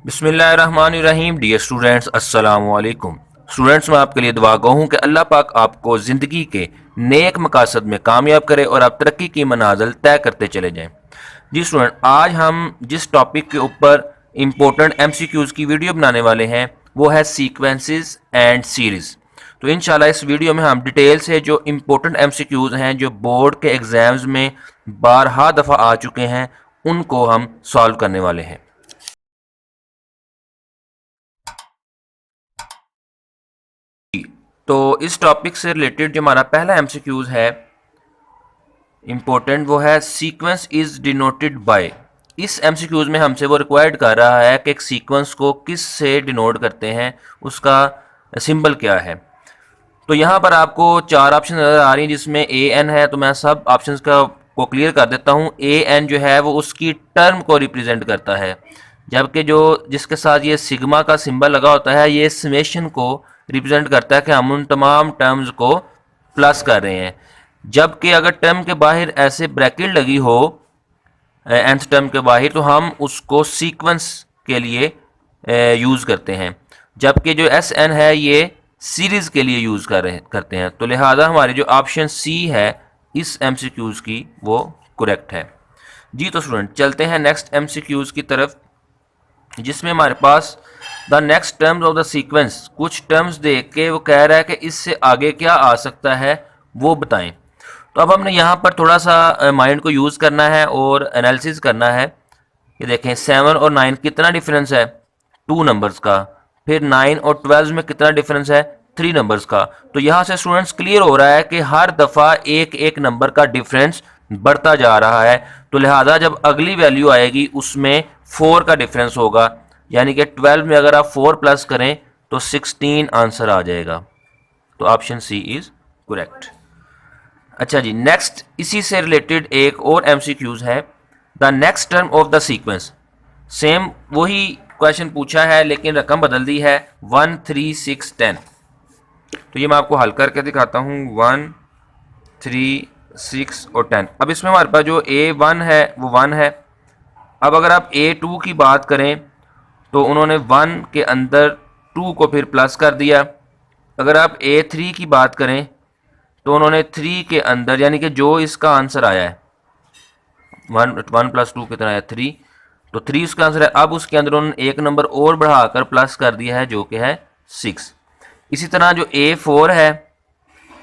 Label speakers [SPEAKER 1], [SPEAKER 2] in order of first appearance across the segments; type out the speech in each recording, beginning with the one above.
[SPEAKER 1] बिस्मिल्लाहिर्रहमानिर्रहीम। Dear students, अस्सलाम वालेकुम। स्टूडेंट्स, मैं आपके लिए दुआ गो हूँ कि अल्लाह पाक आपको ज़िंदगी के नेक मकासद में कामयाब करे और आप तरक्की की मनाजिल तय करते चले जाएं। जी स्टूडेंट, आज हम जिस टॉपिक के ऊपर इम्पोर्टेंट एमसीक्यूज़ की वीडियो बनाने वाले हैं वो है सीक्वेंसेस एंड सीरीज़। तो इंशाल्लाह इस वीडियो में हम डिटेल से जो इम्पोर्टेंट एमसीक्यूज़ हैं जो बोर्ड के एग्ज़ाम्स में बारहा दफ़ा आ चुके हैं उनको हम सॉल्व करने वाले हैं। तो इस टॉपिक से रिलेटेड जो हमारा पहला एमसीक्यूज है इम्पोर्टेंट, वो है सीक्वेंस इज डिनोटेड बाय। इस एमसीक्यूज में हमसे वो रिक्वायर्ड कर रहा है कि एक सीक्वेंस को किस से डिनोट करते हैं, उसका सिंबल क्या है। तो यहाँ पर आपको चार ऑप्शन नज़र आ रही हैं जिसमें ए एन है। तो मैं सब ऑप्शन को क्लियर कर देता हूँ। ए एन जो है वो उसकी टर्म को रिप्रेजेंट करता है, जबकि जो जिसके साथ ये सिग्मा का सिंबल लगा होता है ये समेशन को रिप्रेजेंट करता है कि हम उन तमाम टर्म्स को प्लस कर रहे हैं। जबकि अगर टर्म के बाहर ऐसे ब्रैकेट लगी हो nth टर्म के बाहर, तो हम उसको सीक्वेंस के लिए यूज़ करते हैं। जबकि जो एस एन है ये सीरीज़ के लिए यूज़ करते हैं। तो लिहाजा हमारी जो ऑप्शन सी है इस एमसीक्यूज़ की वो करेक्ट है। जी तो स्टूडेंट, चलते हैं नेक्स्ट एमसीक्यूज़ की तरफ, जिसमें हमारे पास the next terms of the sequence, कुछ टर्म्स देख के वो कह रहा है कि इससे आगे क्या आ सकता है वो बताएं। तो अब हमने यहाँ पर थोड़ा सा माइंड को यूज़ करना है और एनालिसिस करना है। ये देखें 7 और 9 कितना डिफरेंस है, 2 नंबर्स का। फिर 9 और 12 में कितना डिफरेंस है, 3 नंबर्स का। तो यहाँ से स्टूडेंट्स क्लियर हो रहा है कि हर दफ़ा एक एक नंबर का डिफरेंस बढ़ता जा रहा है। तो लिहाजा जब अगली वैल्यू आएगी उसमें 4 का डिफरेंस होगा, यानी कि 12 में अगर आप 4 प्लस करें तो 16 आंसर आ जाएगा। तो ऑप्शन सी इज़ करेक्ट। अच्छा जी, नेक्स्ट इसी से रिलेटेड एक और एमसीक्यूज है, the next term of the sequence. Same वही क्वेश्चन पूछा है लेकिन रकम बदल दी है, 1 3 6 10। तो ये मैं आपको हल करके दिखाता हूँ, 1 3 6 और 10। अब इसमें हमारे पास जो A1 है वो 1 है। अब अगर आप A2 की बात करें तो उन्होंने 1 के अंदर 2 को फिर प्लस कर दिया। अगर आप A3 की बात करें तो उन्होंने 3 के अंदर, यानी कि जो इसका आंसर आया है 1 प्लस 2 कितना है 3, तो 3 उसका आंसर है। अब उसके अंदर उन्होंने एक नंबर और बढ़ाकर प्लस कर दिया है जो कि है 6। इसी तरह जो A4 है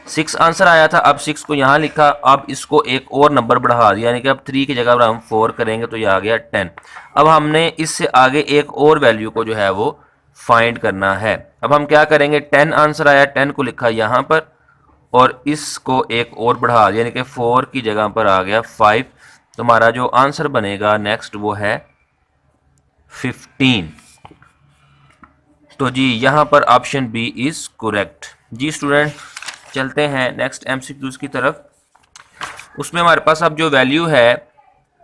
[SPEAKER 1] 6 आंसर आया था, अब 6 को यहाँ लिखा, अब इसको एक और नंबर बढ़ा दिया, यानी कि अब 3 की जगह पर हम 4 करेंगे तो ये आ गया 10। अब हमने इससे आगे एक और वैल्यू को जो है वो फाइंड करना है। अब हम क्या करेंगे, 10 आंसर आया, 10 को लिखा यहाँ पर और इसको एक और बढ़ा दिया, यानी कि 4 की जगह पर आ गया 5। तो हमारा जो आंसर बनेगा नेक्स्ट वो है 15। तो जी यहाँ पर ऑप्शन बी इज करेक्ट। जी स्टूडेंट, चलते हैं नेक्स्ट एमसीक्यूज की तरफ। उसमें हमारे पास अब जो वैल्यू है,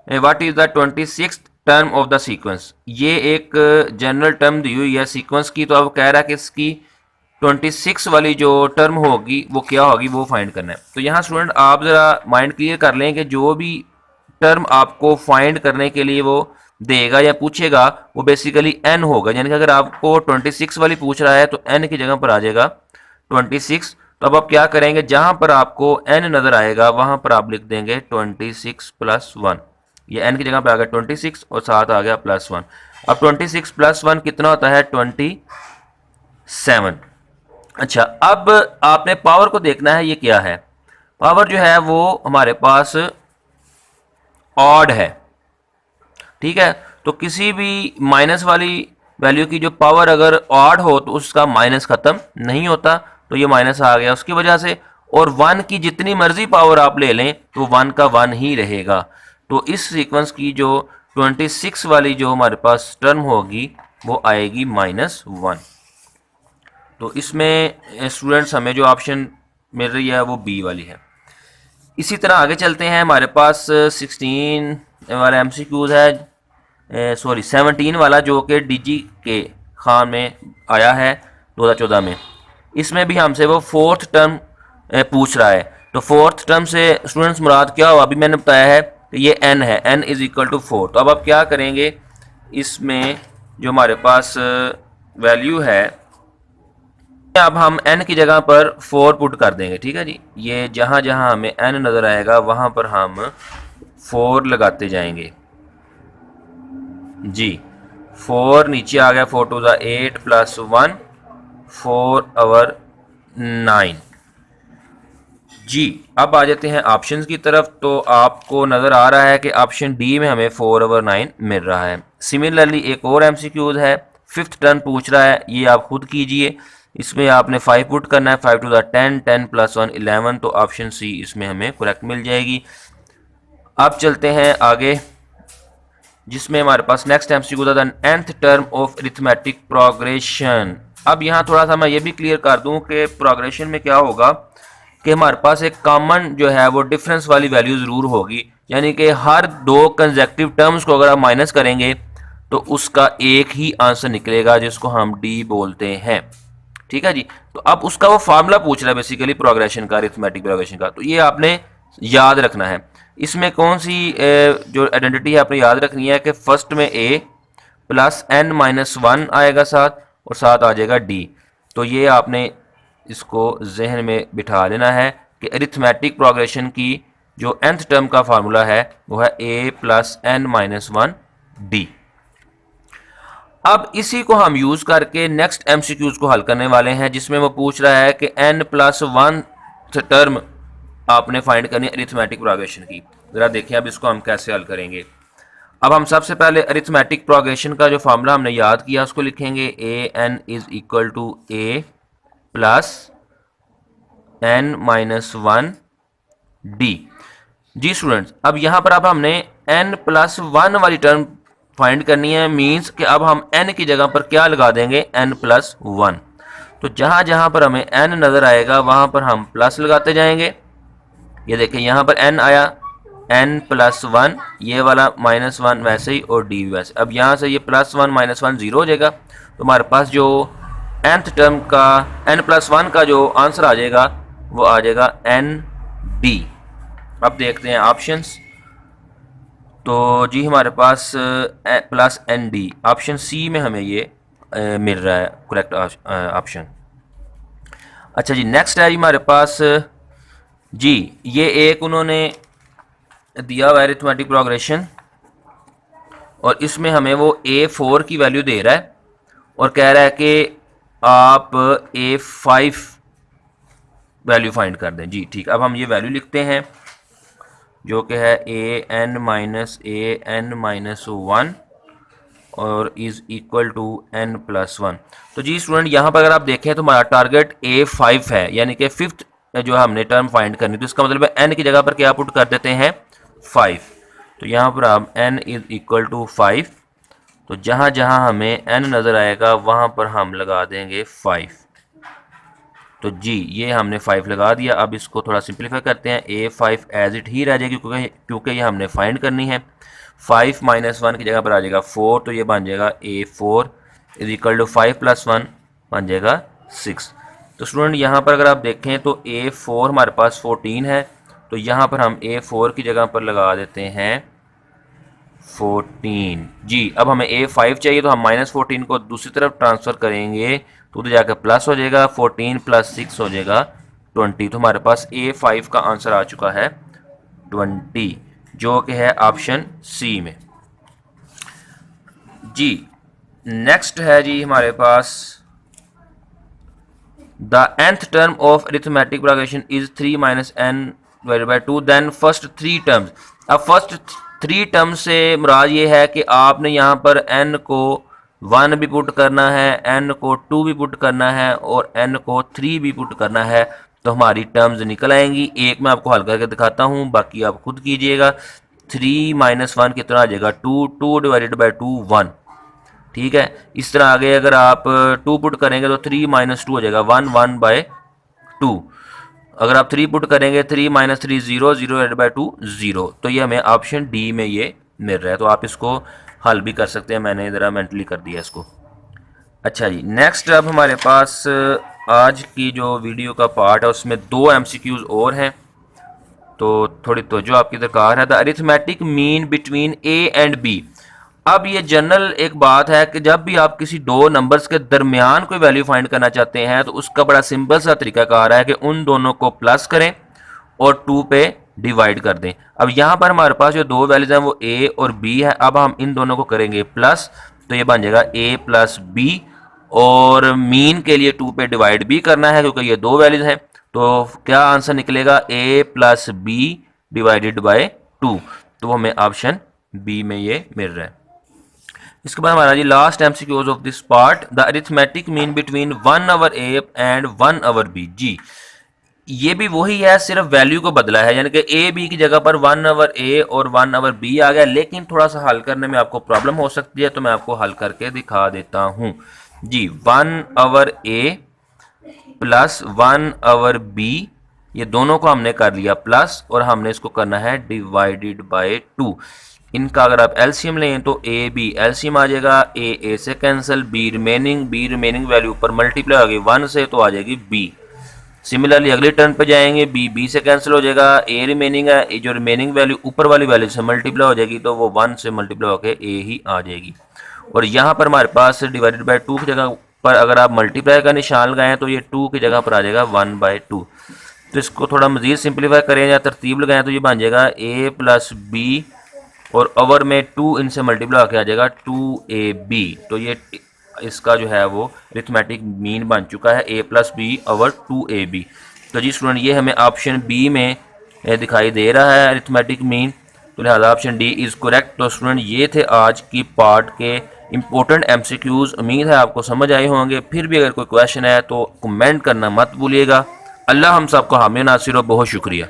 [SPEAKER 1] what is the 26th term of the sequence. ये एक जनरल टर्म दी हुई है सीक्वेंस की। तो अब कह रहा है कि इसकी 26 वाली जो टर्म होगी वो क्या होगी, वो फाइंड करना है। तो यहाँ स्टूडेंट आप ज़रा माइंड क्लियर कर लें कि जो भी टर्म आपको फाइंड करने के लिए वो देगा या पूछेगा वो बेसिकली n होगा। यानी कि अगर आपको 26 वाली पूछ रहा है तो n की जगह पर आ जाएगा 26। तो अब आप क्या करेंगे, जहाँ पर आपको n नज़र आएगा वहाँ पर आप लिख देंगे 26 प्लस 1। ये n की जगह पर आ गया 26 और साथ आ गया प्लस 1। अब 26 प्लस 1 कितना होता है, 27। अच्छा, अब आपने पावर को देखना है, ये क्या है। पावर जो है वो हमारे पास ऑड है, ठीक है। तो किसी भी माइनस वाली वैल्यू की जो पावर अगर ऑड हो तो उसका माइनस खत्म नहीं होता, तो ये माइनस आ गया उसकी वजह से। और 1 की जितनी मर्जी पावर आप ले लें तो 1 का 1 ही रहेगा। तो इस सीक्वेंस की जो 26 वाली जो हमारे पास टर्म होगी वो आएगी -1। तो इसमें स्टूडेंट्स हमें जो ऑप्शन मिल रही है वो बी वाली है। इसी तरह आगे चलते हैं, हमारे पास 16 वाला एमसीक्यूज है, सॉरी 17 वाला, जो कि डीजी के खान में आया है 2014 में। इसमें भी हमसे वो 4th टर्म पूछ रहा है। तो 4th टर्म से स्टूडेंट्स मुराद क्या हुआ, अभी मैंने बताया है कि ये n है, n इज इक्वल टू 4। तो अब आप क्या करेंगे, इसमें जो हमारे पास वैल्यू है, अब हम n की जगह पर 4 पुट कर देंगे। ठीक है जी, ये जहाँ जहाँ हमें n नज़र आएगा वहाँ पर हम 4 लगाते जाएंगे जी। 4 नीचे आ गया, 4 टू ज़ा 8 प्लस 1 4 और 9 जी। अब आ जाते हैं ऑप्शंस की तरफ। तो आपको नज़र आ रहा है कि ऑप्शन डी में हमें 4 ओवर 9 मिल रहा है। सिमिलरली एक और एमसीक्यूज है, 5th टर्म पूछ रहा है, ये आप खुद कीजिए। इसमें आपने 5 पुट करना है, 5 टू द 10, 10 प्लस 1 11, तो ऑप्शन सी इसमें हमें करेक्ट मिल जाएगी। अब चलते हैं आगे, जिसमें हमारे पास नेक्स्ट एमसीक्यू था, the nth term of arithmetic progression. अब यहाँ थोड़ा सा मैं ये भी क्लियर कर दूं कि प्रोग्रेशन में क्या होगा कि हमारे पास एक कॉमन जो है वो डिफरेंस वाली वैल्यू ज़रूर होगी, यानी कि हर दो कंसेक्टिव टर्म्स को अगर आप माइनस करेंगे तो उसका एक ही आंसर निकलेगा, जिसको हम डी बोलते हैं। ठीक है जी, तो अब उसका वो फार्मूला पूछ रहा है बेसिकली प्रोग्रेशन का, अरिथमेटिक प्रोग्रेशन का, तो ये आपने याद रखना है। इसमें कौन सी जो आइडेंटिटी है आपने याद रखनी है कि फर्स्ट में a प्लस n माइनस 1 आएगा साथ, और साथ आ जाएगा d। तो ये आपने इसको जहन में बिठा लेना है कि अरिथमेटिक प्रोग्रेशन की जो nth टर्म का फार्मूला है वो है a plus n minus 1 d। अब इसी को हम यूज करके नेक्स्ट एमसीक्यूज को हल करने वाले हैं, जिसमें वो पूछ रहा है कि n प्लस 1 टर्म आपने फाइंड करनी है अरिथमेटिक प्रोग्रेशन की। जरा देखिए अब इसको हम कैसे हल करेंगे। अब हम सबसे पहले अरिथमेटिक प्रोग्रेशन का जो फार्मूला हमने याद किया उसको लिखेंगे, a n is equal to a plus n minus 1 d. जी स्टूडेंट्स, अब यहाँ पर अब हमने n प्लस 1 वाली टर्म फाइंड करनी है, मीन्स कि अब हम n की जगह पर क्या लगा देंगे, n प्लस 1। तो जहाँ जहाँ पर हमें n नज़र आएगा वहाँ पर हम प्लस लगाते जाएंगे। ये देखिए यहाँ पर n आया, n प्लस 1, ये वाला माइनस 1 वैसे ही, और d वैसे। अब यहाँ से ये प्लस 1 माइनस 1 0 हो जाएगा, तो हमारे पास जो nth टर्म का n प्लस 1 का जो आंसर आ जाएगा वो आ जाएगा n d। अब देखते हैं ऑप्शंस। तो जी हमारे पास plus n d, option c में हमें ये मिल रहा है करेक्ट ऑप्शन। अच्छा जी, नेक्स्ट है जी हमारे पास जी, ये एक उन्होंने दिया हुआ अरिथमेटिक प्रोग्रेशन, और इसमें हमें वो A4 की वैल्यू दे रहा है और कह रहा है कि आप A5 वैल्यू फाइंड कर दें। जी ठीक, अब हम ये वैल्यू लिखते हैं जो कि है an माइनस an माइनस 1 और is equal to n plus 1। तो जी स्टूडेंट, यहाँ पर अगर आप देखें तो हमारा टारगेट A5 है, यानी कि 5th जो हमने टर्म फाइंड करनी, तो इसका मतलब है n की जगह पर क्या पुट कर देते हैं, 5। तो यहाँ पर आप n इज़ इक्वल टू 5, तो जहाँ जहाँ हमें n नज़र आएगा वहाँ पर हम लगा देंगे 5। तो जी ये हमने 5 लगा दिया। अब इसको थोड़ा सिंप्लीफाई करते हैं, A5 एज इट ही रह जाएगी क्योंकि ये हमने फाइंड करनी है। 5 माइनस 1 की जगह पर आ जाएगा 4, तो ये बन जाएगा A4 is equal to 5 plus 1 बन जाएगा 6। तो स्टूडेंट यहाँ पर अगर आप देखें तो A4 हमारे पास 14 है, तो यहाँ पर हम A4 की जगह पर लगा देते हैं 14 जी। अब हमें A5 चाहिए, तो हम माइनस 14 को दूसरी तरफ ट्रांसफ़र करेंगे तो उधर जाकर प्लस हो जाएगा, 14 प्लस 6 हो जाएगा 20। तो हमारे पास A5 का आंसर आ चुका है 20, जो कि है ऑप्शन सी में। जी नेक्स्ट है जी हमारे पास, the nth term of arithmetic progression is 3 minus n divided by 2, then first 3 terms. अब फर्स्ट 3 टर्म से मुराद ये है कि आपने यहाँ पर n को 1 भी पुट करना है, n को 2 भी पुट करना है, और n को 3 भी पुट करना है, तो हमारी टर्म्स निकल आएंगी। एक मैं आपको हल करके दिखाता हूँ, बाकी आप खुद कीजिएगा। 3 माइनस 1 कितना आ जाएगा, 2, 2 डिवाइडेड बाई 2 1। ठीक है, इस तरह आगे अगर आप 2 पुट करेंगे तो 3 माइनस 2 हो जाएगा 1, 1 बाय 2। अगर आप 3 पुट करेंगे 3 माइनस 3 0, 0 डिवाइडेड बाई 2 0। तो ये हमें ऑप्शन डी में ये मिल रहा है, तो आप इसको हल भी कर सकते हैं, मैंने ज़रा मेंटली कर दिया इसको। अच्छा जी, नेक्स्ट अब हमारे पास आज की जो वीडियो का पार्ट है उसमें 2 MCQs और हैं, तो थोड़ी तवज्जो आपकी दरकार है। The arithmetic mean between A and B। अब ये जनरल एक बात है कि जब भी आप किसी दो नंबर्स के दरमियान कोई वैल्यू फाइंड करना चाहते हैं तो उसका बड़ा सिंपल सा तरीकाकार है कि उन दोनों को प्लस करें और 2 पे डिवाइड कर दें। अब यहाँ पर हमारे पास जो दो वैल्यूज हैं वो a और b है। अब हम इन दोनों को करेंगे प्लस, तो ये बन जाएगा a प्लस बी, और मीन के लिए 2 पे डिवाइड भी करना है क्योंकि ये दो वैल्यूज हैं। तो क्या आंसर निकलेगा, a plus B divided by 2। तो हमें ऑप्शन बी में ये मिल रहा है। इसके बाद हमारा जी last MCQs of this part, the arithmetic mean between 1 over a and 1 over b। जी ये भी वही है, सिर्फ वैल्यू को बदला है, यानी कि ए बी की जगह पर 1 ओवर a और 1 ओवर b आ गया, लेकिन थोड़ा सा हल करने में आपको प्रॉब्लम हो सकती है, तो मैं आपको हल करके दिखा देता हूँ जी। 1 over a plus 1 over b, ये दोनों को हमने कर लिया प्लस, और हमने इसको करना है डिवाइडेड बाय 2। इनका अगर आप एलसीएम लें तो ए बी एलसीएम आ जाएगा, ए से कैंसिल, बी रिमेनिंग वैल्यू पर मल्टीप्लाई होगी 1 से तो आ जाएगी बी। सिमिलरली अगले टर्न पे जाएंगे, बी से कैंसिल हो जाएगा, ए रिमेनिंग है, जो रिमेनिंग वैल्यू ऊपर वाली वैल्यू से मल्टीप्लाई हो जाएगी तो वो 1 से मल्टीप्लाई होकर ए ही आ जाएगी। और यहाँ पर हमारे पास डिवाइडेड बाय 2 की जगह पर अगर आप मल्टीप्लाई का निशान लगाएं तो ये 2 की जगह पर आ जाएगा 1/2। तो इसको थोड़ा मजीद सिंप्लीफाई करें या तरतीब लगाएं तो ये बन जाएगा a प्लस बी, और ओवर में 2 इनसे मल्टीप्लाई होकर आ जाएगा 2ab। तो ये इसका जो है वो अरिथमेटिक मीन बन चुका है a plus B over 2ab। तो जी स्टूडेंट ये हमें ऑप्शन बी में दिखाई दे रहा है अरिथमेटिक मीन, तो लिहाजा ऑप्शन डी इज़ करेक्ट। तो स्टूडेंट ये थे आज की पार्ट के इंपॉर्टेंट एमसीक्यूज़, उम्मीद है आपको समझ आए होंगे। फिर भी अगर कोई क्वेश्चन है तो कमेंट करना मत भूलिएगा। अल्लाह हम सबको हामी नासिर हो, बहुत शुक्रिया।